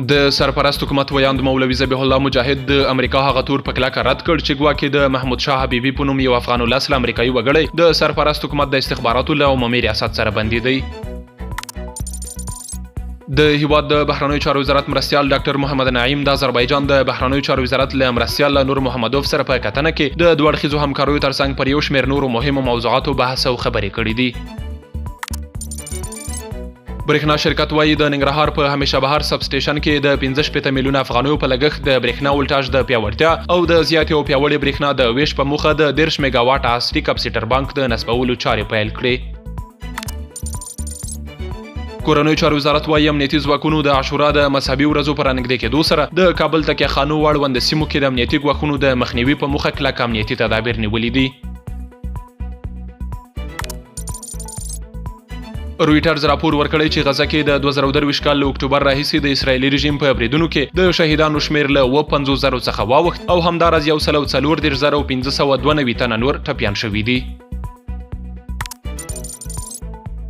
د سرپرست حکومت ویاند مولوي ذبیح الله مجاهد د امریکا هغه تور په کلکه رد کړ چې ګواکې د محمود شاه حبیبي په نوم یو افغان الاصل امریکایي وګړی د سرپرست حکومت د استخباراتو له عمومي ریاست سره بندي دی. د هیواد د بهرنیو چارو وزارت مرستیال ډاکټر محمد نعیم د آذربایجان د بهرنیو چارو وزارت له مرستیال نور محمدوف سره په کتنه کې د دوه اړخیزو همکاریو ترڅنګ پر یو شمېر نورو مهمو موضوعاتو بحث او خبرې کړې دي. برېښنا شرکت وایي د ننګرهار په همیشه بهار سب سټیشن کې د 15 میلیونه افغانیو په لګښت د برېښنا ولټاژ د پیاوړتیا او د زیاتې او پیاوړې برېښنا د ویش په موخه د 10 میگا واټ عصري کپسیټر بانک د نصبولو چارې پیل کړې. کورنیو چارو وزارت وایي امنیتي ځواکونو د عاشورا د مذهبي ورځو په رانږدې کېدو سره د کابل تکیه خانو اړوند سیمو کې د امنیتي ګواښونو د مخنیوي په موخه کلک امنیتي تدابیر نیولي دي. رویټرز راپور ورکړی چې غزه کې د 2023 کال له اکتوبر راهیسې د اسرایلي رژیم په بریدونو کې د شهیدانو شمېر له 50,000 څخه واوښت او همداراز 1,40,592 تنه نور ټپیان شوي دي.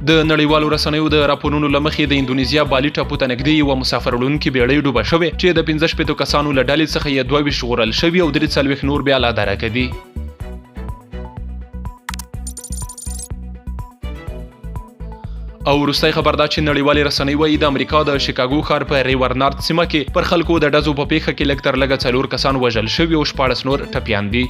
د نړیوالو رسنیو د راپورونو له مخې د اندونیزیا بالي ټاپو ته نږدې یوه مسافر وړونکې بیړۍ ډوبه شوې چې د 15 کسانو له ډلې څخه یې 22 ژغورل شوي او 43 نور بیا لا درکه دي. او وروستی خبر دا چې نړیوالې رسنۍ وایي د امریکا د شیکاګو ښار په ریورنارد سیمه کې پر خلکو د ډزو په پیښه کې لږ تر لږه 4 کسان وژل شوي او 14 نور ټپیان دي.